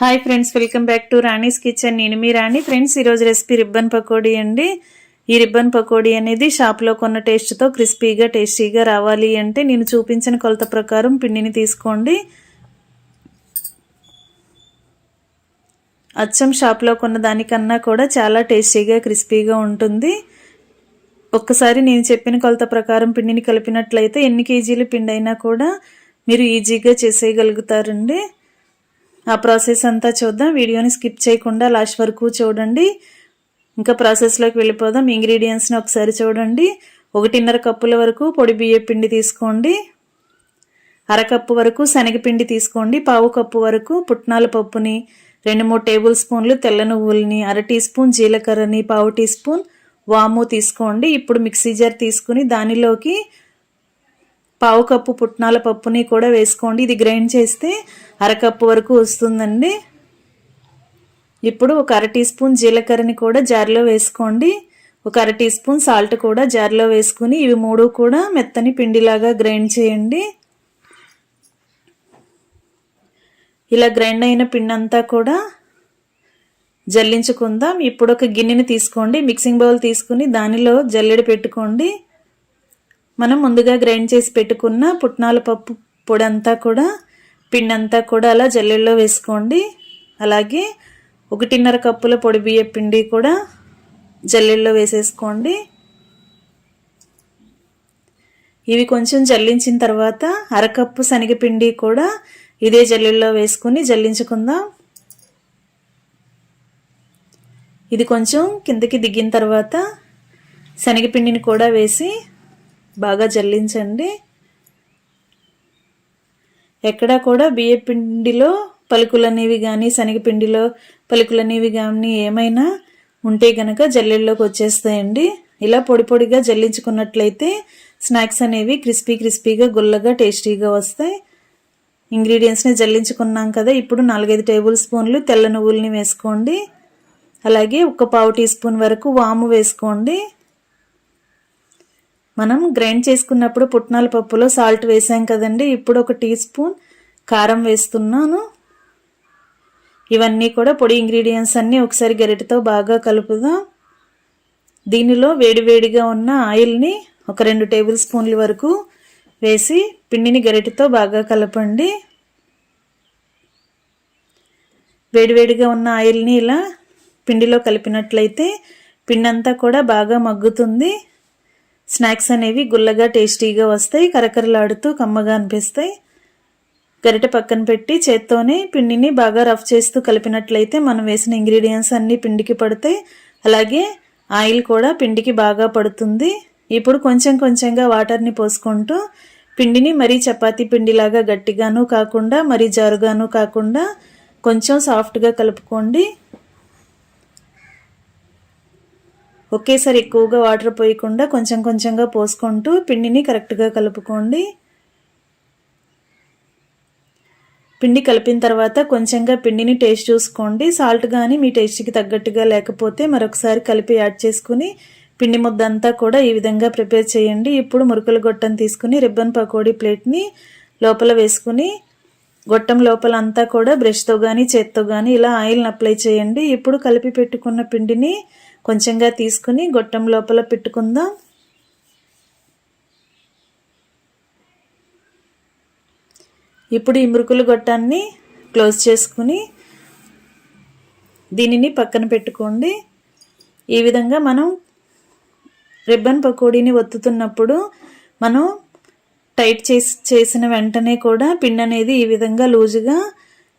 Hi friends, welcome back to Rani's kitchen. నేను మీ రాణి. Friends, ఈరోజు recipe ribbon pakodi అండి. ఈ రిబ్బన్ పకోడీ అనేది షాప్లో కొన్న టేస్ట్తో క్రిస్పీగా టేస్టీగా రావాలి అంటే నేను చూపించిన కొలత ప్రకారం పిండిని తీసుకోండి. అచ్చం షాప్లో కొన్న దానికన్నా కూడా చాలా టేస్టీగా క్రిస్పీగా ఉంటుంది. ఒక్కసారి నేను చెప్పిన కొలత ప్రకారం పిండిని కలిపినట్లయితే ఎన్ని కేజీల పిండి అయినా కూడా మీరు ఈజీగా చేసేయగలుగుతారండి. ఆ ప్రాసెస్ అంతా చూద్దాం. వీడియోని స్కిప్ చేయకుండా లాస్ట్ వరకు చూడండి. ఇంకా ప్రాసెస్లోకి వెళ్ళిపోదాం. ఇంగ్రీడియంట్స్ని ఒకసారి చూడండి. 1.5 కప్పుల వరకు పొడి బియ్యం పిండి తీసుకోండి. అరకప్పు వరకు శనగపిండి తీసుకోండి. పావు కప్పు వరకు పుట్నాల పప్పుని, 2-3 టేబుల్ స్పూన్లు తెల్ల నువ్వుల్ని, 1/2 టీ స్పూన్ జీలకర్రని, పావు టీ స్పూన్ వాము తీసుకోండి. ఇప్పుడు మిక్సీ జార్ తీసుకుని దానిలోకి పావు కప్పు పుట్నాల పప్పుని కూడా వేసుకోండి. ఇది గ్రైండ్ చేస్తే అరకప్పు వరకు వస్తుందండి. ఇప్పుడు ఒక 1/2 టీ స్పూన్ జీలకర్రని కూడా జార్లో వేసుకోండి. ఒక 1/2 టీ స్పూన్ సాల్ట్ కూడా జార్లో వేసుకుని ఇవి 3 కూడా మెత్తని పిండిలాగా గ్రైండ్ చేయండి. ఇలా గ్రైండ్ అయిన పిండి అంతా కూడా జల్లించుకుందాం. ఇప్పుడు ఒక గిన్నెని తీసుకోండి. మిక్సింగ్ బౌల్ తీసుకుని దానిలో జల్లెడ పెట్టుకోండి. మనం ముందుగా గ్రైండ్ చేసి పెట్టుకున్న పుట్నాల పప్పు పొడి అంతా కూడా పిండి అంతా కూడా అలా జల్లెడలో వేసుకోండి. అలాగే 1.5 కప్పుల పొడి బియ్యం పిండి కూడా జల్లెడలో వేసేసుకోండి. ఇవి కొంచెం జల్లించిన తర్వాత అరకప్పు శనగపిండి కూడా ఇదే జల్లెడలో వేసుకుని జల్లించుకుందాం. ఇది కొంచెం కిందకి దిగిన తర్వాత శనగపిండిని కూడా వేసి బాగా జల్లించండి. ఎక్కడా కూడా బియ్య పిండిలో పలుకులు అనేవి కానీ శనగపిండిలో పలుకులు అనేవి కానీ ఏమైనా ఉంటే కనుక జల్లెడలోకి వచ్చేస్తాయండి. ఇలా పొడి పొడిగా జల్లించుకున్నట్లయితే స్నాక్స్ అనేవి క్రిస్పీగా గుల్లగా టేస్టీగా వస్తాయి. ఇంగ్రీడియంట్స్ని జల్లించుకున్నాం కదా. ఇప్పుడు 4-5 టేబుల్ స్పూన్లు తెల్ల నువ్వుల్ని వేసుకోండి. అలాగే ఒక పావు టీ స్పూన్ వరకు వాము వేసుకోండి. మనం గ్రైండ్ చేసుకున్నప్పుడు పుట్నాల పప్పులో సాల్ట్ వేసాం కదండి. ఇప్పుడు ఒక టీ స్పూన్ కారం వేస్తున్నాను. ఇవన్నీ కూడా పొడి ఇంగ్రీడియంట్స్ అన్నీ ఒకసారి గరిటెతో బాగా కలుపుదాం. దీనిలో వేడివేడిగా ఉన్న ఆయిల్ని ఒక 2 టేబుల్ స్పూన్ల వరకు వేసి పిండిని గరిటెతో బాగా కలపండి. వేడివేడిగా ఉన్న ఆయిల్ని ఇలా పిండిలో కలిపినట్లయితే పిండి అంతా కూడా బాగా మగ్గుతుంది. స్నాక్స్ అనేవి గుల్లగా టేస్టీగా వస్తాయి, కరకరలాడుతూ కమ్మగా అనిపిస్తాయి. గరిటె పక్కన పెట్టి చేత్తోనే పిండిని బాగా రఫ్ చేస్తూ కలిపినట్లయితే మనం వేసిన ఇంగ్రీడియంట్స్ అన్నీ పిండికి పడతాయి. అలాగే ఆయిల్ కూడా పిండికి బాగా పడుతుంది. ఇప్పుడు కొంచెం కొంచెంగా వాటర్ని పోసుకుంటూ పిండిని మరీ చపాతీ పిండిలాగా గట్టిగాను కాకుండా మరీ జారుగాను కాకుండా కొంచెం సాఫ్ట్గా కలుపుకోండి. ఒకేసారి ఎక్కువగా వాటర్ పోయకుండా కొంచెం కొంచెంగా పోసుకుంటూ పిండిని కరెక్ట్గా కలుపుకోండి. పిండి కలిపిన తర్వాత కొంచెంగా పిండిని టేస్ట్ చూసుకోండి. సాల్ట్ కానీ మీ టేస్ట్కి తగ్గట్టుగా లేకపోతే మరొకసారి కలిపి యాడ్ చేసుకుని పిండి ముద్ద అంతా కూడా ఈ విధంగా ప్రిపేర్ చేయండి. ఇప్పుడు మురుకుల గొట్టం తీసుకుని రిబ్బన్ పకోడీ ప్లేట్ని లోపల వేసుకుని గొట్టం లోపల అంతా కూడా బ్రష్తో కానీ చేత్తో కానీ ఇలా ఆయిల్ని అప్లై చేయండి. ఇప్పుడు కలిపి పెట్టుకున్న పిండిని కొంచెంగా తీసుకుని గొట్టం లోపల పెట్టుకుందాం. ఇప్పుడు ఈ మురుకుల గొట్టాన్ని క్లోజ్ చేసుకుని దీనిని పక్కన పెట్టుకోండి. ఈ విధంగా మనం రిబ్బన్ పకోడీని ఒత్తుతున్నప్పుడు మనం టైట్ చేసిన వెంటనే కూడా పిండి అనేది ఈ విధంగా లూజుగా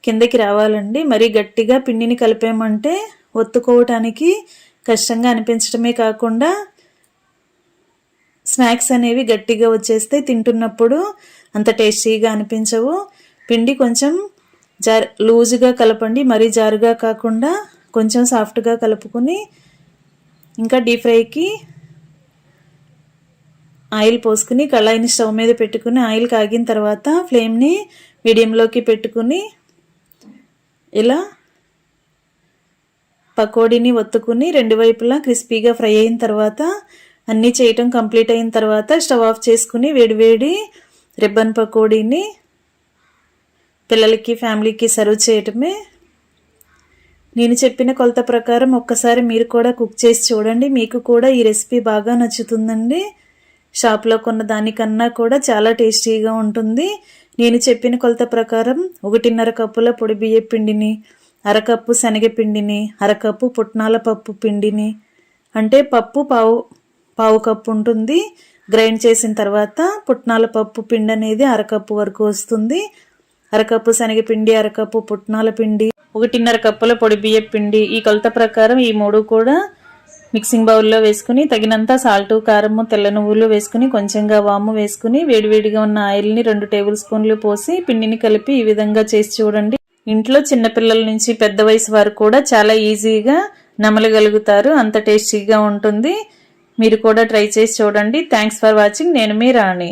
కిందకి రావాలండి. మరీ గట్టిగా పిండిని కలిపామంటే ఒత్తుకోవటానికి కష్టంగా అనిపించడమే కాకుండా స్నాక్స్ అనేవి గట్టిగా వచ్చేస్తే తింటున్నప్పుడు అంత టేస్టీగా అనిపించవు. పిండి కొంచెం లూజుగా కలపండి, మరీ జారుగా కాకుండా కొంచెం సాఫ్ట్గా కలుపుకొని ఇంకా డీప్ ఫ్రైకి ఆయిల్ పోసుకుని కళాయిని స్టవ్ మీద పెట్టుకుని ఆయిల్ కాగిన తర్వాత ఫ్లేమ్ని మీడియంలోకి పెట్టుకుని ఇలా పకోడీని ఒత్తుకుని 2 వైపులా క్రిస్పీగా ఫ్రై అయిన తర్వాత అన్నీ చేయటం కంప్లీట్ అయిన తర్వాత స్టవ్ ఆఫ్ చేసుకుని వేడివేడి రిబ్బన్ పకోడీని పిల్లలకి ఫ్యామిలీకి సర్వ్ చేయటమే. నేను చెప్పిన కొలత ప్రకారం ఒక్కసారి మీరు కూడా కుక్ చేసి చూడండి, మీకు కూడా ఈ రెసిపీ బాగా నచ్చుతుందండి. షాప్లో కొన్న దానికన్నా కూడా చాలా టేస్టీగా ఉంటుంది. నేను చెప్పిన కొలత ప్రకారం 1.5 కప్పుల పొడి బియ్య పిండిని, అరకప్పు శనగపిండిని, అరకప్పు పుట్నాల పప్పు పిండిని, అంటే పప్పు పావు కప్పు ఉంటుంది. గ్రైండ్ చేసిన తర్వాత పుట్నాల పప్పు పిండి అనేది అరకప్పు వరకు వస్తుంది. అరకప్పు శనగపిండి, అరకప్పు పుట్నాల పిండి, 1.5 కప్పుల పొడి బియ్య పిండి. ఈ కొలత ప్రకారం ఈ 3 కూడా మిక్సింగ్ బౌల్లో వేసుకుని తగినంత సాల్టు, కారము, తెల్ల నువ్వులు వేసుకుని కొంచెంగా వాము వేసుకుని వేడివేడిగా ఉన్న ఆయిల్ని 2 టేబుల్ స్పూన్లు పోసి పిండిని కలిపి ఈ విధంగా చేసి చూడండి. ఇంట్లో చిన్నపిల్లల నుంచి పెద్ద వయసు వారు కూడా చాలా ఈజీగా నమలగలుగుతారు, అంత టేస్టీగా ఉంటుంది. మీరు కూడా ట్రై చేసి చూడండి. Thanks for watching. నేను మీ రాణి.